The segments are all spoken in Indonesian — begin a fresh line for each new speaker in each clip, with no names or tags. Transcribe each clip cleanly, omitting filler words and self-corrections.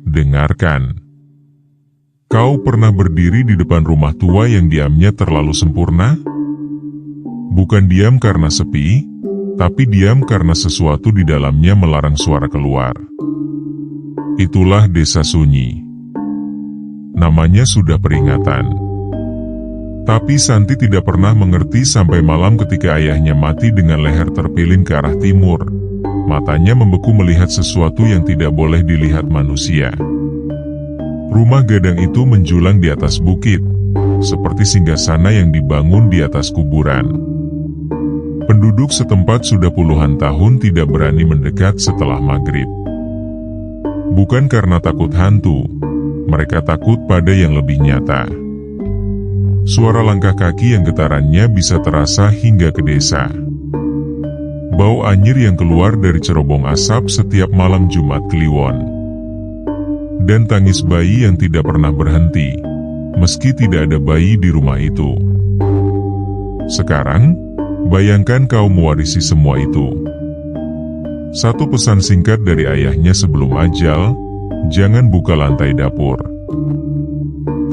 Dengarkan. Kau pernah berdiri di depan rumah tua yang diamnya terlalu sempurna? Bukan diam karena sepi, tapi diam karena sesuatu di dalamnya melarang suara keluar. Itulah desa sunyi. Namanya sudah peringatan. Tapi Santi tidak pernah mengerti sampai malam ketika ayahnya mati dengan leher terpilin ke arah timur. Matanya membeku melihat sesuatu yang tidak boleh dilihat manusia. Rumah gadang itu menjulang di atas bukit, seperti singgasana yang dibangun di atas kuburan. Penduduk setempat sudah puluhan tahun tidak berani mendekat setelah maghrib. Bukan karena takut hantu, mereka takut pada yang lebih nyata. Suara langkah kaki yang getarannya bisa terasa hingga ke desa. Bau anyir yang keluar dari cerobong asap setiap malam Jumat Kliwon. Dan tangis bayi yang tidak pernah berhenti, meski tidak ada bayi di rumah itu. Sekarang, bayangkan kau mewarisi semua itu. Satu pesan singkat dari ayahnya sebelum ajal, jangan buka lantai dapur.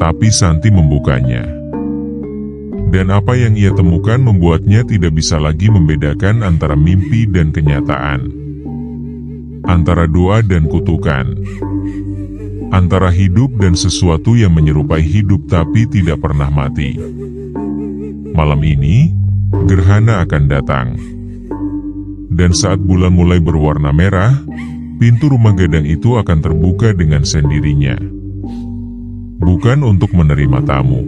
Tapi Santi membukanya. Dan apa yang ia temukan membuatnya tidak bisa lagi membedakan antara mimpi dan kenyataan. Antara doa dan kutukan. Antara hidup dan sesuatu yang menyerupai hidup tapi tidak pernah mati. Malam ini, gerhana akan datang. Dan saat bulan mulai berwarna merah, pintu rumah gadang itu akan terbuka dengan sendirinya. Bukan untuk menerima tamu,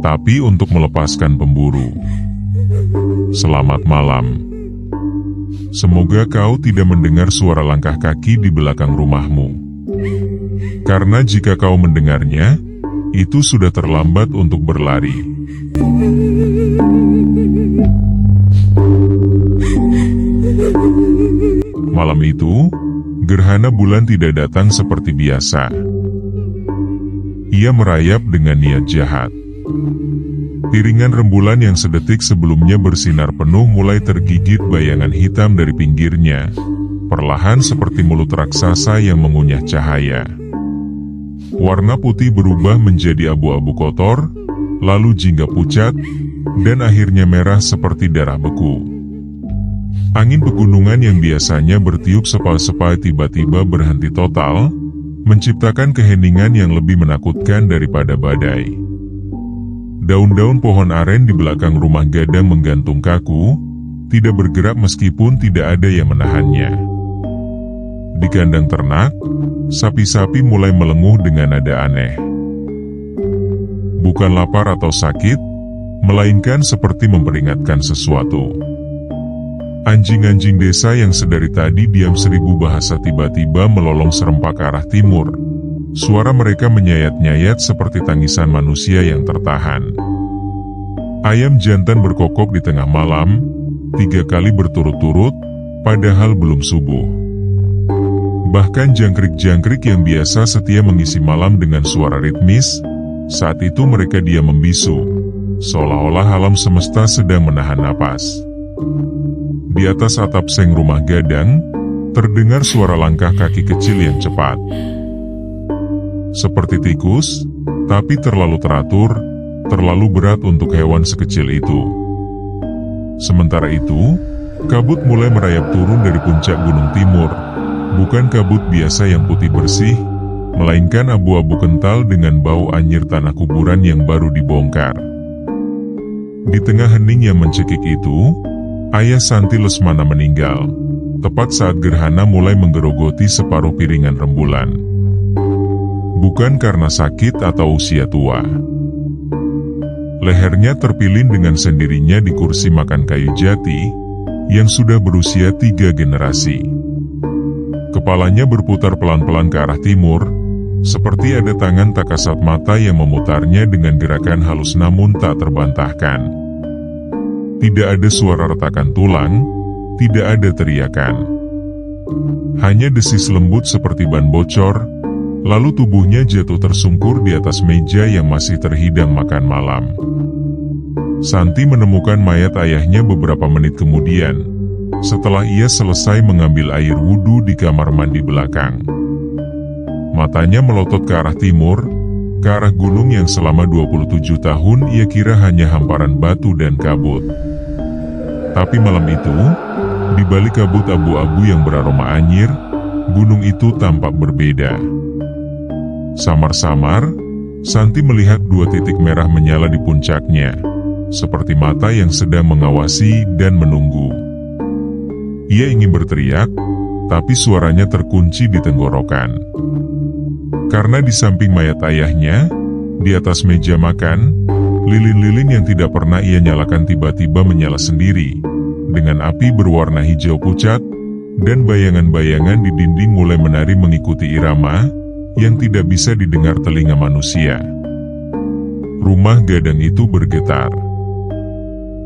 tapi untuk melepaskan pemburu. Selamat malam. Semoga kau tidak mendengar suara langkah kaki di belakang rumahmu. Karena jika kau mendengarnya, itu sudah terlambat untuk berlari. Malam itu, gerhana bulan tidak datang seperti biasa. Ia merayap dengan niat jahat. Piringan rembulan yang sedetik sebelumnya bersinar penuh mulai tergigit bayangan hitam dari pinggirnya, perlahan seperti mulut raksasa yang mengunyah cahaya. Warna putih berubah menjadi abu-abu kotor, lalu jingga pucat, dan akhirnya merah seperti darah beku. Angin pegunungan yang biasanya bertiup sepal-sepal tiba-tiba berhenti total, menciptakan keheningan yang lebih menakutkan daripada badai. Daun-daun pohon aren di belakang rumah gadang menggantung kaku, tidak bergerak meskipun tidak ada yang menahannya. Di kandang ternak, sapi-sapi mulai melenguh dengan nada aneh. Bukan lapar atau sakit, melainkan seperti memperingatkan sesuatu. Anjing-anjing desa yang sedari tadi diam seribu bahasa tiba-tiba melolong serempak ke arah timur. Suara mereka menyayat-nyayat seperti tangisan manusia yang tertahan. Ayam jantan berkokok di tengah malam, 3 kali berturut-turut, padahal belum subuh. Bahkan jangkrik-jangkrik yang biasa setia mengisi malam dengan suara ritmis, saat itu mereka diam membisu, seolah-olah alam semesta sedang menahan napas. Di atas atap seng rumah gadang, terdengar suara langkah kaki kecil yang cepat. Seperti tikus, tapi terlalu teratur, terlalu berat untuk hewan sekecil itu. Sementara itu, kabut mulai merayap turun dari puncak gunung timur. Bukan kabut biasa yang putih bersih, melainkan abu-abu kental dengan bau anyir tanah kuburan yang baru dibongkar. Di tengah hening yang mencekik itu, ayah Santi Lesmana meninggal, tepat saat gerhana mulai menggerogoti separuh piringan rembulan. Bukan karena sakit atau usia tua. Lehernya terpilin dengan sendirinya di kursi makan kayu jati, yang sudah berusia 3 generasi. Kepalanya berputar pelan-pelan ke arah timur, seperti ada tangan tak kasat mata yang memutarnya dengan gerakan halus namun tak terbantahkan. Tidak ada suara retakan tulang, tidak ada teriakan. Hanya desis lembut seperti ban bocor, lalu tubuhnya jatuh tersungkur di atas meja yang masih terhidang makan malam. Santi menemukan mayat ayahnya beberapa menit kemudian, setelah ia selesai mengambil air wudhu di kamar mandi belakang. Matanya melotot ke arah timur, ke arah gunung yang selama 27 tahun ia kira hanya hamparan batu dan kabut. Tapi malam itu, di balik kabut abu-abu yang beraroma anyir, gunung itu tampak berbeda. Samar-samar, Santi melihat 2 titik merah menyala di puncaknya, seperti mata yang sedang mengawasi dan menunggu. Ia ingin berteriak, tapi suaranya terkunci di tenggorokan. Karena di samping mayat ayahnya, di atas meja makan, lilin-lilin yang tidak pernah ia nyalakan tiba-tiba menyala sendiri, dengan api berwarna hijau pucat, dan bayangan-bayangan di dinding mulai menari mengikuti irama yang tidak bisa didengar telinga manusia. Rumah gadang itu bergetar.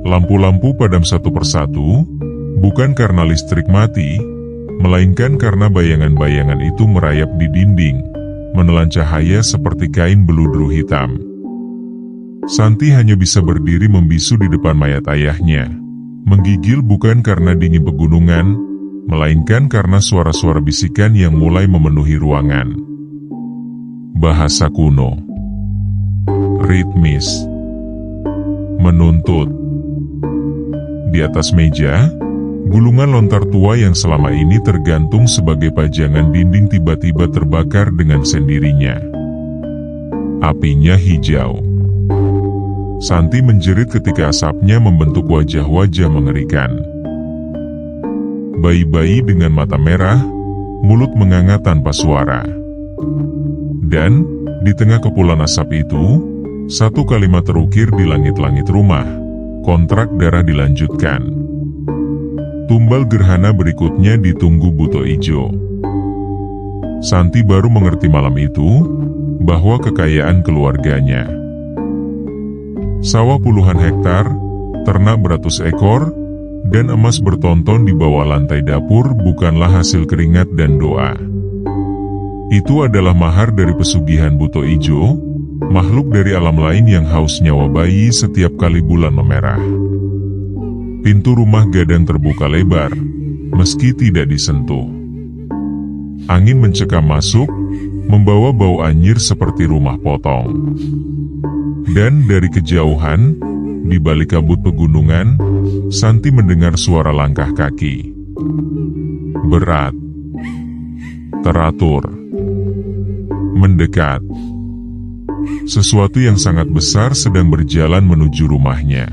Lampu-lampu padam satu persatu, bukan karena listrik mati, melainkan karena bayangan-bayangan itu merayap di dinding, menelan cahaya seperti kain beludru hitam. Santi hanya bisa berdiri membisu di depan mayat ayahnya, menggigil bukan karena dingin pegunungan, melainkan karena suara-suara bisikan yang mulai memenuhi ruangan. Bahasa kuno, ritmis, menuntut. Di atas meja, gulungan lontar tua yang selama ini tergantung sebagai pajangan dinding tiba-tiba terbakar dengan sendirinya. Apinya hijau. Santi menjerit ketika asapnya membentuk wajah-wajah mengerikan. Bayi-bayi dengan mata merah, mulut menganga tanpa suara. Dan, di tengah kepulan asap itu, satu kalimat terukir di langit-langit rumah, kontrak darah dilanjutkan. Tumbal gerhana berikutnya ditunggu buto ijo. Santi baru mengerti malam itu, bahwa kekayaan keluarganya. Sawah puluhan hektar, ternak beratus ekor, dan emas bertonton di bawah lantai dapur bukanlah hasil keringat dan doa. Itu adalah mahar dari pesugihan buto ijo, makhluk dari alam lain yang haus nyawa bayi setiap kali bulan memerah. Pintu rumah gadang terbuka lebar, meski tidak disentuh. Angin mencekam masuk, membawa bau anyir seperti rumah potong. Dan dari kejauhan, di balik kabut pegunungan, Santi mendengar suara langkah kaki. Berat, teratur, mendekat. Sesuatu yang sangat besar sedang berjalan menuju rumahnya.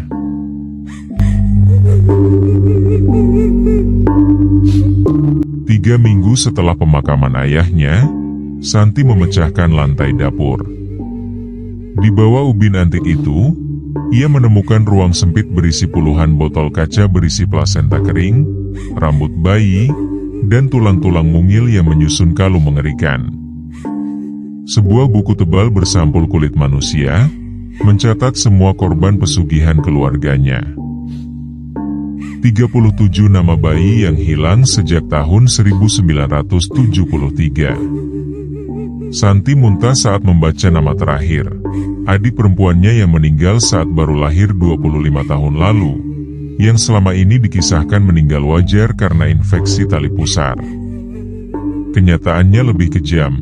Tiga minggu setelah pemakaman ayahnya, Santi memecahkan lantai dapur. Di bawah ubin antik itu, ia menemukan ruang sempit berisi puluhan botol kaca berisi plasenta kering, rambut bayi, dan tulang-tulang mungil yang menyusun kalung mengerikan. Sebuah buku tebal bersampul kulit manusia, mencatat semua korban pesugihan keluarganya. 37 nama bayi yang hilang sejak tahun 1973. Santi muntah saat membaca nama terakhir, adik perempuannya yang meninggal saat baru lahir 25 tahun lalu, yang selama ini dikisahkan meninggal wajar karena infeksi tali pusar. Kenyataannya lebih kejam.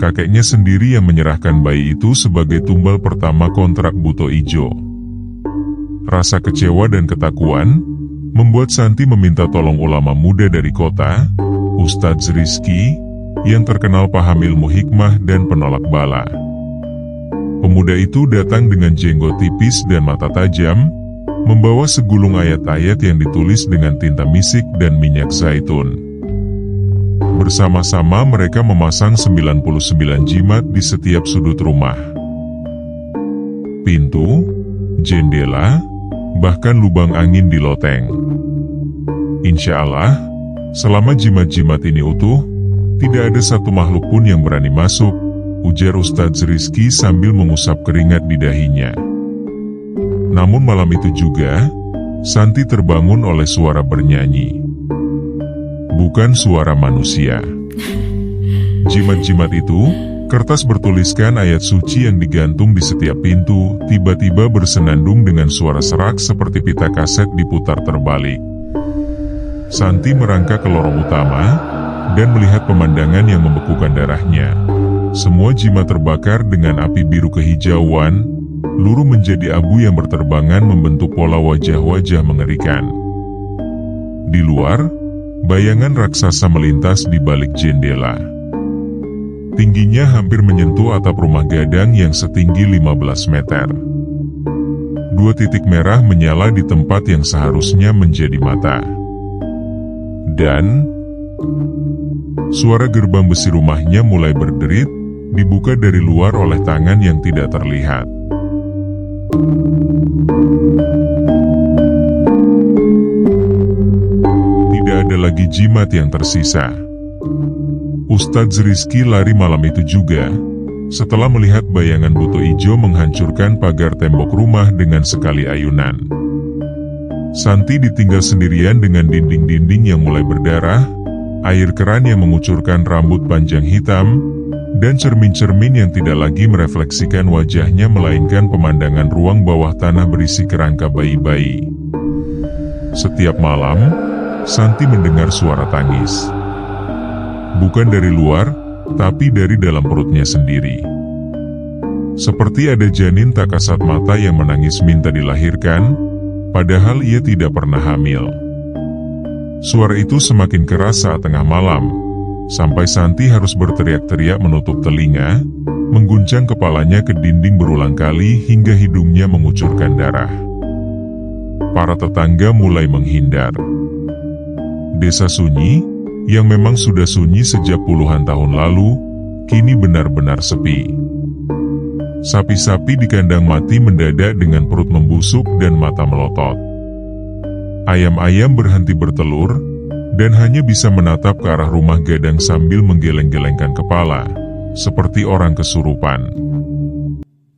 Kakeknya sendiri yang menyerahkan bayi itu sebagai tumbal pertama kontrak buto ijo. Rasa kecewa dan ketakuan membuat Santi meminta tolong ulama muda dari kota, Ustadz Rizki, yang terkenal paham ilmu hikmah dan penolak bala. Pemuda itu datang dengan jenggot tipis dan mata tajam, membawa segulung ayat-ayat yang ditulis dengan tinta misik dan minyak zaitun. Bersama-sama mereka memasang 99 jimat di setiap sudut rumah. Pintu, jendela, bahkan lubang angin di loteng. Insya Allah, selama jimat-jimat ini utuh, tidak ada satu makhluk pun yang berani masuk, ujar Ustadz Rizki sambil mengusap keringat di dahinya. Namun malam itu juga, Santi terbangun oleh suara bernyanyi. Bukan suara manusia. Jimat-jimat itu, kertas bertuliskan ayat suci yang digantung di setiap pintu, tiba-tiba bersenandung dengan suara serak seperti pita kaset diputar terbalik. Santi merangkak ke lorong utama, dan melihat pemandangan yang membekukan darahnya. Semua jimat terbakar dengan api biru kehijauan, luruh menjadi abu yang berterbangan membentuk pola wajah-wajah mengerikan. Di luar, bayangan raksasa melintas di balik jendela. Tingginya hampir menyentuh atap rumah gadang yang setinggi 15 meter. 2 titik merah menyala di tempat yang seharusnya menjadi mata. Dan suara gerbang besi rumahnya mulai berderit, dibuka dari luar oleh tangan yang tidak terlihat. Tidak ada lagi jimat yang tersisa. Ustadz Rizky lari malam itu juga, setelah melihat bayangan buto ijo menghancurkan pagar tembok rumah dengan sekali ayunan. Santi ditinggal sendirian dengan dinding-dinding yang mulai berdarah, air keran yang mengucurkan rambut panjang hitam, dan cermin-cermin yang tidak lagi merefleksikan wajahnya melainkan pemandangan ruang bawah tanah berisi kerangka bayi-bayi. Setiap malam, Santi mendengar suara tangis. Bukan dari luar, tapi dari dalam perutnya sendiri. Seperti ada janin tak kasat mata yang menangis minta dilahirkan, padahal ia tidak pernah hamil. Suara itu semakin keras saat tengah malam, sampai Santi harus berteriak-teriak menutup telinga, mengguncang kepalanya ke dinding berulang kali hingga hidungnya mengucurkan darah. Para tetangga mulai menghindar. Desa sunyi, yang memang sudah sunyi sejak puluhan tahun lalu, kini benar-benar sepi. Sapi-sapi di kandang mati mendadak dengan perut membusuk dan mata melotot. Ayam-ayam berhenti bertelur, dan hanya bisa menatap ke arah rumah gadang sambil menggeleng-gelengkan kepala, seperti orang kesurupan.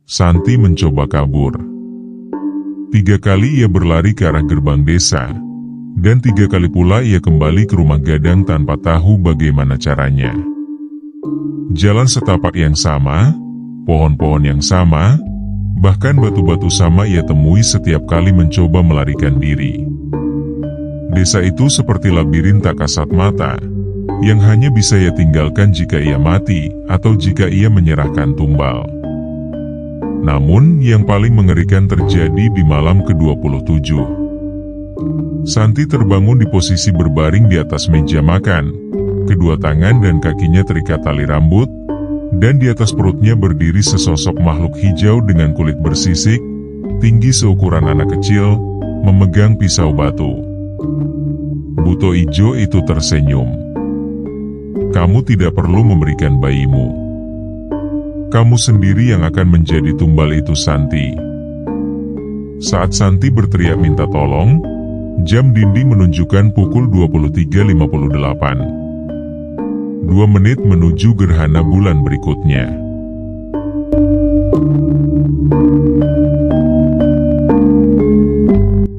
Santi mencoba kabur. 3 kali ia berlari ke arah gerbang desa, dan 3 kali pula ia kembali ke rumah gadang tanpa tahu bagaimana caranya. Jalan setapak yang sama, pohon-pohon yang sama, bahkan batu-batu sama ia temui setiap kali mencoba melarikan diri. Desa itu seperti labirin tak kasat mata, yang hanya bisa ia tinggalkan jika ia mati, atau jika ia menyerahkan tumbal. Namun, yang paling mengerikan terjadi di malam ke-27. Santi terbangun di posisi berbaring di atas meja makan, kedua tangan dan kakinya terikat tali rambut, dan di atas perutnya berdiri sesosok makhluk hijau dengan kulit bersisik, tinggi seukuran anak kecil, memegang pisau batu. Buto ijo itu tersenyum. Kamu tidak perlu memberikan bayimu. Kamu sendiri yang akan menjadi tumbal itu, Santi. Saat Santi berteriak minta tolong, jam dinding menunjukkan pukul 23.58. 2 menit menuju gerhana bulan berikutnya.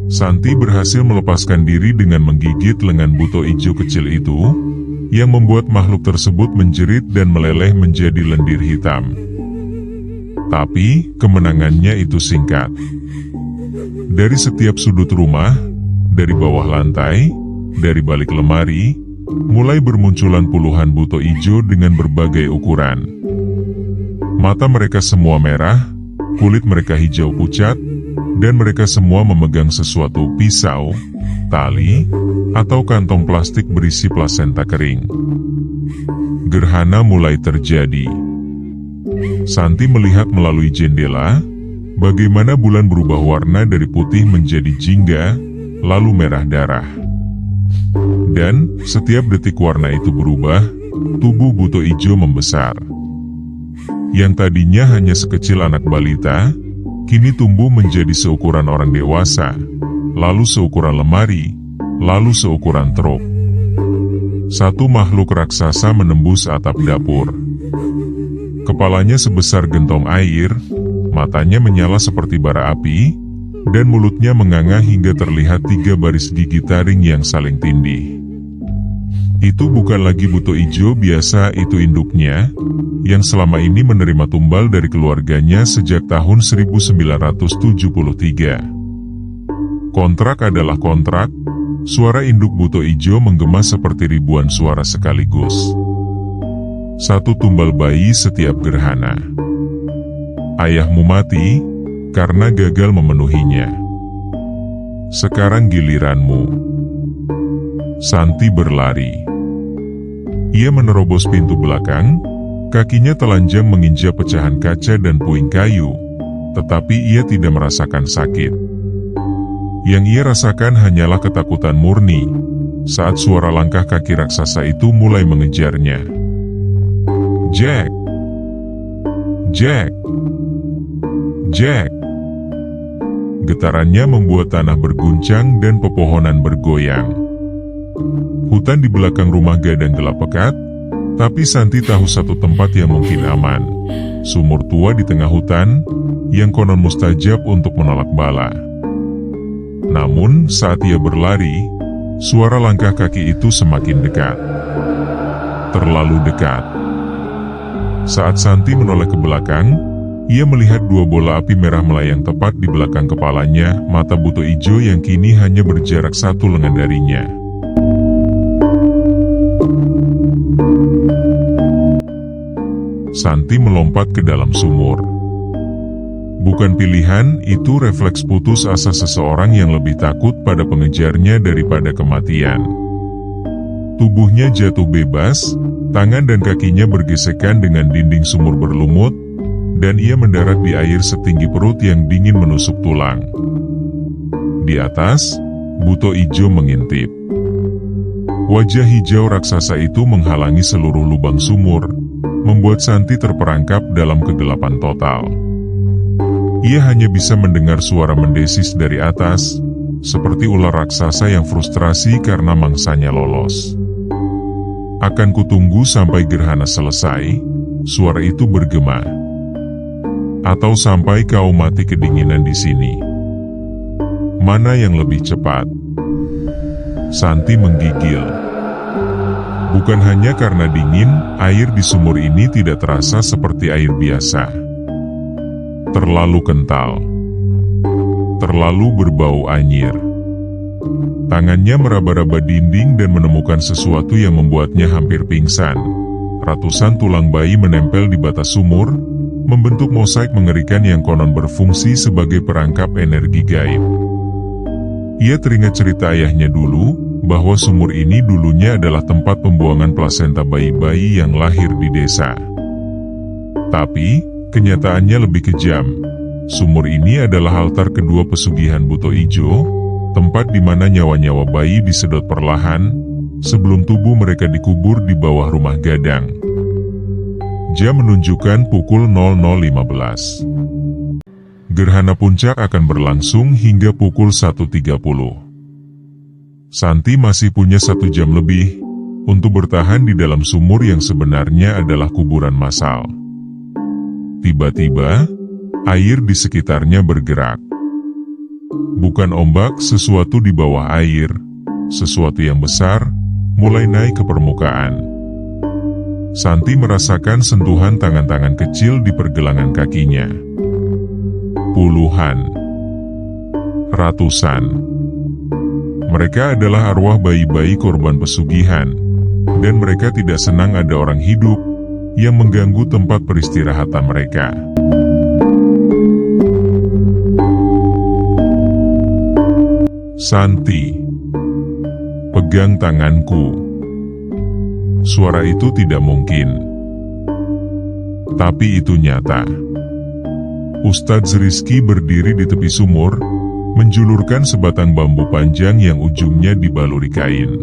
Santi berhasil melepaskan diri dengan menggigit lengan buto ijo kecil itu, yang membuat makhluk tersebut menjerit dan meleleh menjadi lendir hitam. Tapi, kemenangannya itu singkat. Dari setiap sudut rumah, dari bawah lantai, dari balik lemari, mulai bermunculan puluhan buto ijo dengan berbagai ukuran. Mata mereka semua merah, kulit mereka hijau pucat, dan mereka semua memegang sesuatu, pisau, tali, atau kantong plastik berisi plasenta kering. Gerhana mulai terjadi. Santi melihat melalui jendela, bagaimana bulan berubah warna dari putih menjadi jingga, lalu merah darah. Dan, setiap detik warna itu berubah, tubuh buto ijo membesar. Yang tadinya hanya sekecil anak balita, kini tumbuh menjadi seukuran orang dewasa, lalu seukuran lemari, lalu seukuran truk. Satu makhluk raksasa menembus atap dapur. Kepalanya sebesar gentong air, matanya menyala seperti bara api, dan mulutnya menganga hingga terlihat 3 baris gigi taring yang saling tindih. Itu bukan lagi buto ijo biasa, itu induknya, yang selama ini menerima tumbal dari keluarganya sejak tahun 1973. Kontrak adalah kontrak, Suara induk buto ijo menggema seperti ribuan suara sekaligus. Satu tumbal bayi setiap gerhana. Ayahmu mati karena gagal memenuhinya. Sekarang giliranmu. Santi berlari. Ia menerobos pintu belakang, kakinya telanjang menginjak pecahan kaca dan puing kayu, tetapi ia tidak merasakan sakit. Yang ia rasakan hanyalah ketakutan murni, saat suara langkah kaki raksasa itu mulai mengejarnya. Jack! Jack! Jack! Getarannya membuat tanah berguncang dan pepohonan bergoyang. Hutan di belakang rumah Gadang gelap pekat, tapi Santi tahu satu tempat yang mungkin aman. Sumur tua di tengah hutan, yang konon mustajab untuk menolak bala. Namun, saat ia berlari, suara langkah kaki itu semakin dekat. Terlalu dekat. Saat Santi menoleh ke belakang, ia melihat dua bola api merah melayang tepat di belakang kepalanya, mata buto ijo yang kini hanya berjarak satu lengan darinya. Santi melompat ke dalam sumur. Bukan pilihan, itu refleks putus asa seseorang yang lebih takut pada pengejarnya daripada kematian. Tubuhnya jatuh bebas, tangan dan kakinya bergesekan dengan dinding sumur berlumut, dan ia mendarat di air setinggi perut yang dingin menusuk tulang. Di atas, buto ijo mengintip. Wajah hijau raksasa itu menghalangi seluruh lubang sumur, membuat Santi terperangkap dalam kegelapan total. Ia hanya bisa mendengar suara mendesis dari atas, seperti ular raksasa yang frustrasi karena mangsanya lolos. Akan kutunggu sampai gerhana selesai, suara itu bergema. Atau sampai kau mati kedinginan di sini. Mana yang lebih cepat? Santi menggigil. Bukan hanya karena dingin, air di sumur ini tidak terasa seperti air biasa. Terlalu kental. Terlalu berbau anyir. Tangannya meraba-raba dinding dan menemukan sesuatu yang membuatnya hampir pingsan. Ratusan tulang bayi menempel di batas sumur, membentuk mosaik mengerikan yang konon berfungsi sebagai perangkap energi gaib. Ia teringat cerita ayahnya dulu, bahwa sumur ini dulunya adalah tempat pembuangan plasenta bayi-bayi yang lahir di desa. Tapi, kenyataannya lebih kejam. Sumur ini adalah altar kedua pesugihan buto ijo, tempat di mana nyawa-nyawa bayi disedot perlahan, sebelum tubuh mereka dikubur di bawah rumah Gadang. Jam menunjukkan pukul 00.15. Gerhana puncak akan berlangsung hingga pukul 1.30. Santi masih punya 1 jam lebih untuk bertahan di dalam sumur yang sebenarnya adalah kuburan massal. Tiba-tiba, air di sekitarnya bergerak. Bukan ombak, sesuatu di bawah air, sesuatu yang besar, mulai naik ke permukaan. Santi merasakan sentuhan tangan-tangan kecil di pergelangan kakinya. Puluhan. Ratusan. Mereka adalah arwah bayi-bayi korban pesugihan, dan mereka tidak senang ada orang hidup yang mengganggu tempat peristirahatan mereka. Santi, pegang tanganku. Suara itu tidak mungkin. Tapi itu nyata. Ustadz Rizky berdiri di tepi sumur, menjulurkan sebatang bambu panjang yang ujungnya dibaluri kain.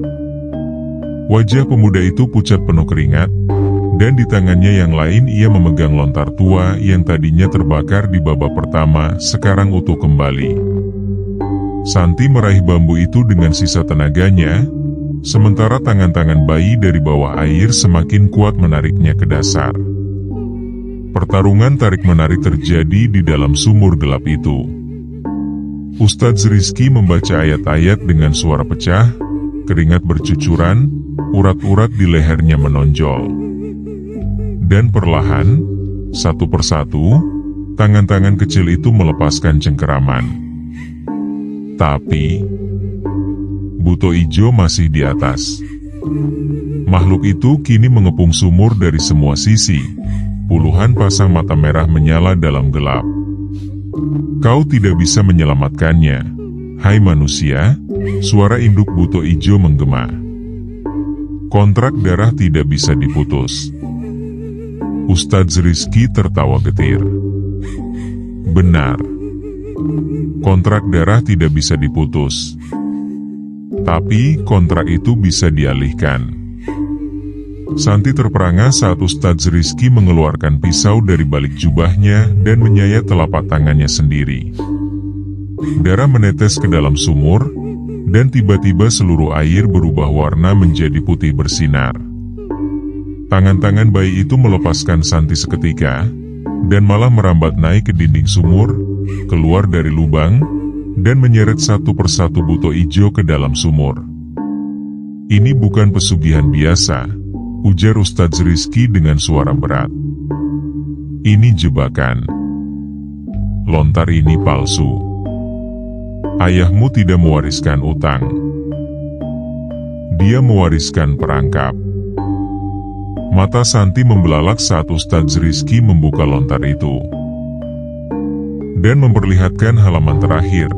Wajah pemuda itu pucat penuh keringat, dan di tangannya yang lain ia memegang lontar tua yang tadinya terbakar di babak pertama, sekarang utuh kembali. Santi meraih bambu itu dengan sisa tenaganya, sementara tangan-tangan bayi dari bawah air semakin kuat menariknya ke dasar. Pertarungan tarik-menarik terjadi di dalam sumur gelap itu. Ustadz Rizky membaca ayat-ayat dengan suara pecah, keringat bercucuran, urat-urat di lehernya menonjol. Dan perlahan, satu persatu, tangan-tangan kecil itu melepaskan cengkeraman. Tapi, buto ijo masih di atas. Makhluk itu kini mengepung sumur dari semua sisi. Puluhan pasang mata merah menyala dalam gelap. Kau tidak bisa menyelamatkannya, hai manusia, suara induk buto ijo menggema. Kontrak darah tidak bisa diputus. Ustadz Rizky tertawa getir. Benar. Kontrak darah tidak bisa diputus. Tapi kontrak itu bisa dialihkan. Santi terperangah saat Ustadz Rizky mengeluarkan pisau dari balik jubahnya dan menyayat telapak tangannya sendiri. Darah menetes ke dalam sumur, dan tiba-tiba seluruh air berubah warna menjadi putih bersinar. Tangan-tangan bayi itu melepaskan Santi seketika, dan malah merambat naik ke dinding sumur, keluar dari lubang, dan menyeret satu persatu buto ijo ke dalam sumur. Ini bukan pesugihan biasa, ujar Ustadz Rizky dengan suara berat. Ini jebakan. Lontar ini palsu. Ayahmu tidak mewariskan utang. Dia mewariskan perangkap. Mata Santi membelalak saat Ustadz Rizky membuka lontar itu dan memperlihatkan halaman terakhir.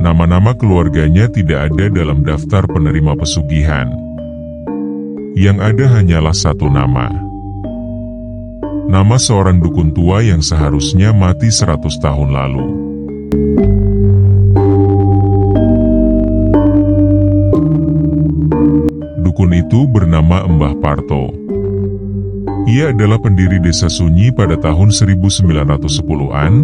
Nama-nama keluarganya tidak ada dalam daftar penerima pesugihan. Yang ada hanyalah satu nama. Nama seorang dukun tua yang seharusnya mati 100 tahun lalu. Dukun itu bernama Mbah Parto. Ia adalah pendiri desa sunyi pada tahun 1910-an,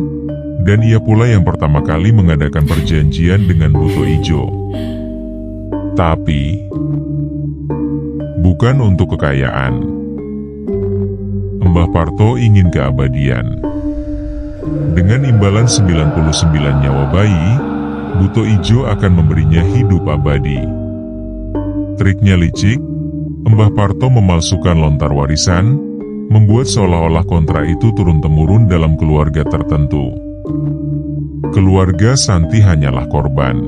dan ia pula yang pertama kali mengadakan perjanjian dengan buto ijo. Tapi bukan untuk kekayaan. Mbah Parto ingin keabadian. Dengan imbalan 99 nyawa bayi, buto ijo akan memberinya hidup abadi. Triknya licik, Mbah Parto memalsukan lontar warisan, membuat seolah-olah kontrak itu turun-temurun dalam keluarga tertentu. Keluarga Santi hanyalah korban.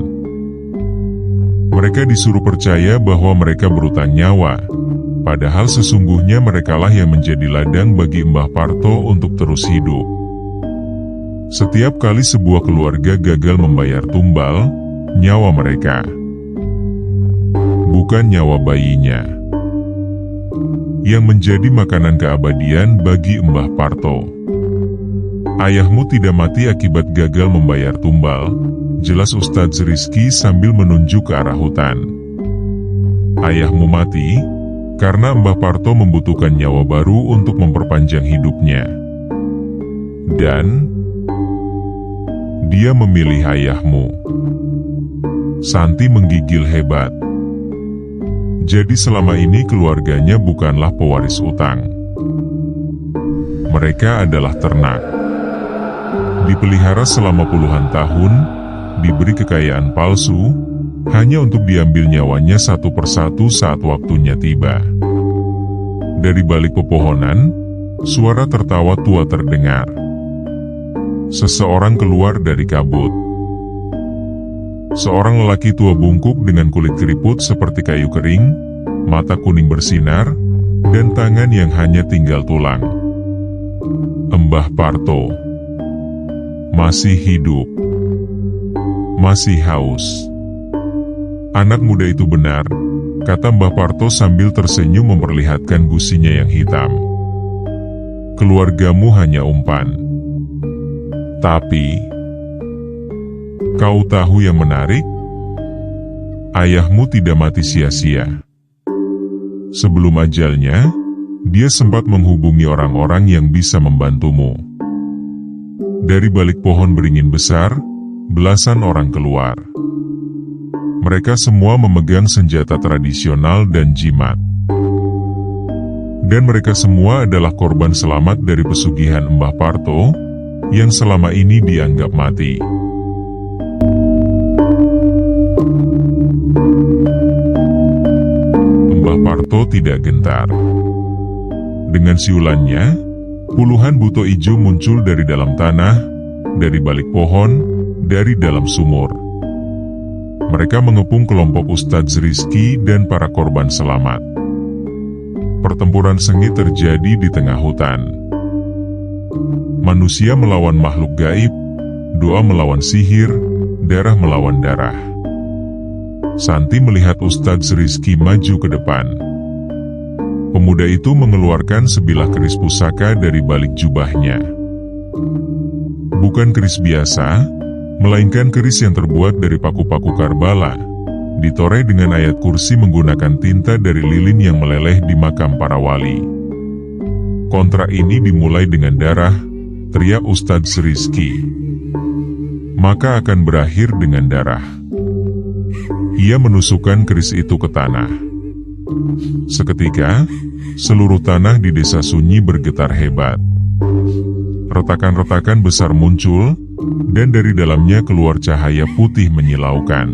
Mereka disuruh percaya bahwa mereka berutang nyawa, padahal sesungguhnya merekalah yang menjadi ladang bagi Mbah Parto untuk terus hidup. Setiap kali sebuah keluarga gagal membayar tumbal, nyawa mereka, bukan nyawa bayinya, yang menjadi makanan keabadian bagi Mbah Parto. Ayahmu tidak mati akibat gagal membayar tumbal, jelas Ustadz Rizky sambil menunjuk ke arah hutan. Ayahmu mati karena Mbah Parto membutuhkan nyawa baru untuk memperpanjang hidupnya. Dan dia memilih ayahmu. Santi menggigil hebat. Jadi selama ini keluarganya bukanlah pewaris utang. Mereka adalah ternak. Dipelihara selama puluhan tahun, diberi kekayaan palsu, hanya untuk diambil nyawanya satu persatu saat waktunya tiba. Dari balik pepohonan, suara tertawa tua terdengar. Seseorang keluar dari kabut. Seorang lelaki tua bungkuk dengan kulit keriput seperti kayu kering, mata kuning bersinar, dan tangan yang hanya tinggal tulang. Mbah Parto masih hidup, masih haus. Anak muda itu benar, kata Mbah Parto sambil tersenyum memperlihatkan gusinya yang hitam. Keluargamu hanya umpan. Tapi kau tahu yang menarik? Ayahmu tidak mati sia-sia. Sebelum ajalnya, dia sempat menghubungi orang-orang yang bisa membantumu. Dari balik pohon beringin besar, belasan orang keluar. Mereka semua memegang senjata tradisional dan jimat. Dan mereka semua adalah korban selamat dari pesugihan Mbah Parto, yang selama ini dianggap mati. Mbah Parto tidak gentar. Dengan siulannya, puluhan buto ijo muncul dari dalam tanah, dari balik pohon, dari dalam sumur. Mereka mengepung kelompok Ustadz Rizky dan para korban selamat. Pertempuran sengit terjadi di tengah hutan. Manusia melawan makhluk gaib, doa melawan sihir, darah melawan darah. Santi melihat Ustadz Rizky maju ke depan. Pemuda itu mengeluarkan sebilah keris pusaka dari balik jubahnya. Bukan keris biasa, melainkan keris yang terbuat dari paku-paku Karbala, ditoreh dengan ayat kursi menggunakan tinta dari lilin yang meleleh di makam para wali. Kontrak ini dimulai dengan darah, teriak Ustadz Rizky. Maka akan berakhir dengan darah. Ia menusukkan keris itu ke tanah. Seketika, seluruh tanah di desa Sunyi bergetar hebat. Retakan-retakan besar muncul, dan dari dalamnya keluar cahaya putih menyilaukan.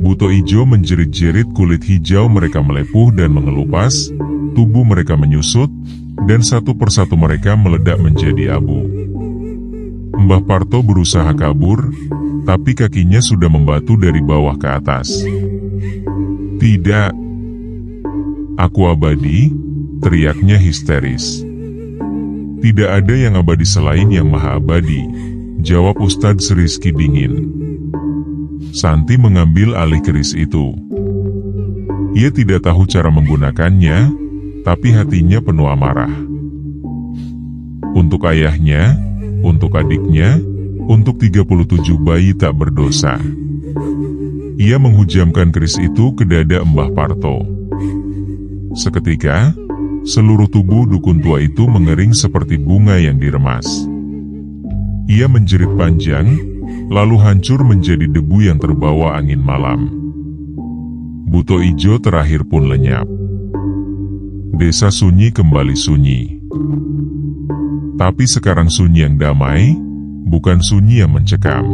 Buto ijo menjerit-jerit, kulit hijau mereka melepuh dan mengelupas, tubuh mereka menyusut, dan satu persatu mereka meledak menjadi abu. Mbah Parto berusaha kabur, tapi kakinya sudah membatu dari bawah ke atas. Tidak, aku abadi, teriaknya histeris. Tidak ada yang abadi selain yang maha abadi, jawab Ustadz Rizky dingin. Santi mengambil alih keris itu. Ia tidak tahu cara menggunakannya, tapi hatinya penuh amarah. Untuk ayahnya, untuk adiknya, untuk 37 bayi tak berdosa. Ia menghujamkan keris itu ke dada Mbah Parto. Seketika, seluruh tubuh dukun tua itu mengering seperti bunga yang diremas. Ia menjerit panjang, lalu hancur menjadi debu yang terbawa angin malam. Buto ijo terakhir pun lenyap. Desa Sunyi kembali sunyi. Tapi sekarang sunyi yang damai, bukan sunyi yang mencekam.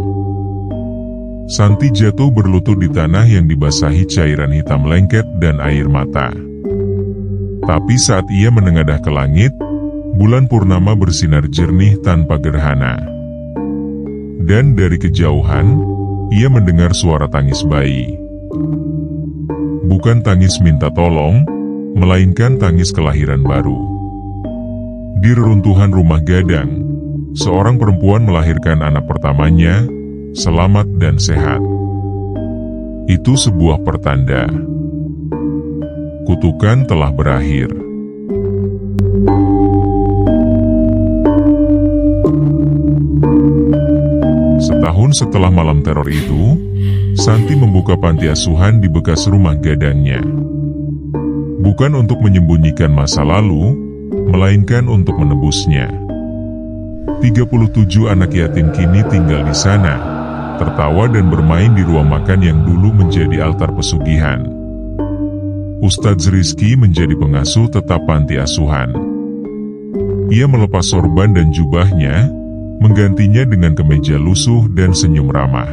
Santi jatuh berlutut di tanah yang dibasahi cairan hitam lengket dan air mata. Tapi saat ia menengadah ke langit, bulan purnama bersinar jernih tanpa gerhana. Dan dari kejauhan, ia mendengar suara tangis bayi. Bukan tangis minta tolong, melainkan tangis kelahiran baru. Di reruntuhan rumah gadang, seorang perempuan melahirkan anak pertamanya, selamat dan sehat. Itu sebuah pertanda. Kutukan telah berakhir. Setahun setelah malam teror itu, Santi membuka panti asuhan di bekas rumah gadangnya. Bukan untuk menyembunyikan masa lalu, melainkan untuk menebusnya. 37 anak yatim kini tinggal di sana, tertawa dan bermain di ruang makan yang dulu menjadi altar pesugihan. Ustadz Rizky menjadi pengasuh tetap panti asuhan. Ia melepas sorban dan jubahnya, menggantinya dengan kemeja lusuh dan senyum ramah.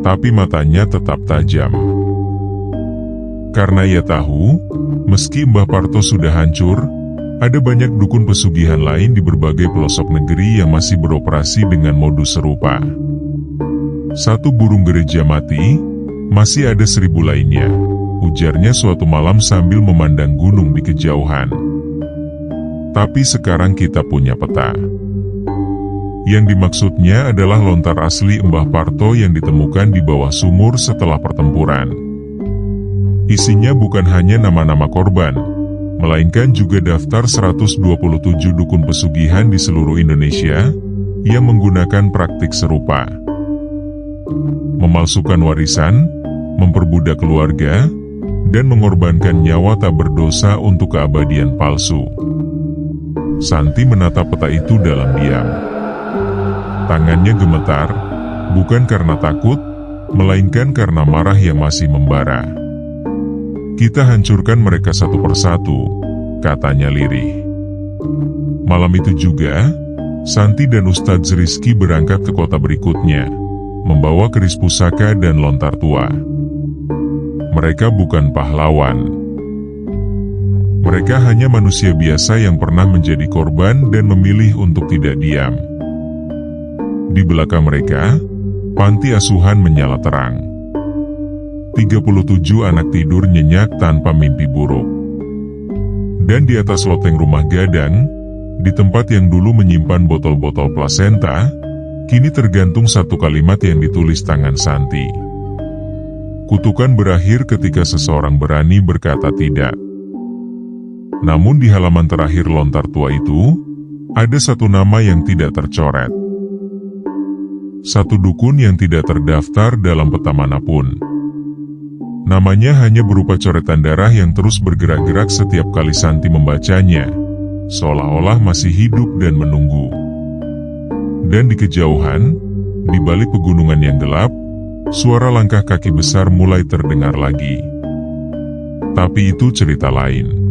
Tapi matanya tetap tajam. Karena ia tahu, meski Mbah Parto sudah hancur, ada banyak dukun pesugihan lain di berbagai pelosok negeri yang masih beroperasi dengan modus serupa. Satu burung gereja mati, masih ada 1000 lainnya, ujarnya suatu malam sambil memandang gunung di kejauhan. Tapi sekarang kita punya peta. Yang dimaksudnya adalah lontar asli Mbah Parto yang ditemukan di bawah sumur setelah pertempuran. Isinya bukan hanya nama-nama korban, melainkan juga daftar 127 dukun pesugihan di seluruh Indonesia yang menggunakan praktik serupa. Memalsukan warisan, memperbudak keluarga, dan mengorbankan nyawa tak berdosa untuk keabadian palsu. Santi menatap peta itu dalam diam. Tangannya gemetar, bukan karena takut, melainkan karena marah yang masih membara. Kita hancurkan mereka satu persatu, katanya lirih. Malam itu juga, Santi dan Ustadz Rizky berangkat ke kota berikutnya, membawa keris pusaka dan lontar tua. Mereka bukan pahlawan. Mereka hanya manusia biasa yang pernah menjadi korban dan memilih untuk tidak diam. Di belakang mereka, Panti asuhan menyala terang. 37 anak tidur nyenyak tanpa mimpi buruk. Dan di atas loteng rumah gadang, di tempat yang dulu menyimpan botol-botol plasenta, kini tergantung satu kalimat yang ditulis tangan Santi. Kutukan berakhir ketika seseorang berani berkata tidak. Namun di halaman terakhir lontar tua itu, ada satu nama yang tidak tercoret. Satu dukun yang tidak terdaftar dalam peta manapun. Namanya hanya berupa coretan darah yang terus bergerak-gerak setiap kali Santi membacanya, seolah-olah masih hidup dan menunggu. Dan di kejauhan, di balik pegunungan yang gelap, suara langkah kaki besar mulai terdengar lagi. Tapi itu cerita lain.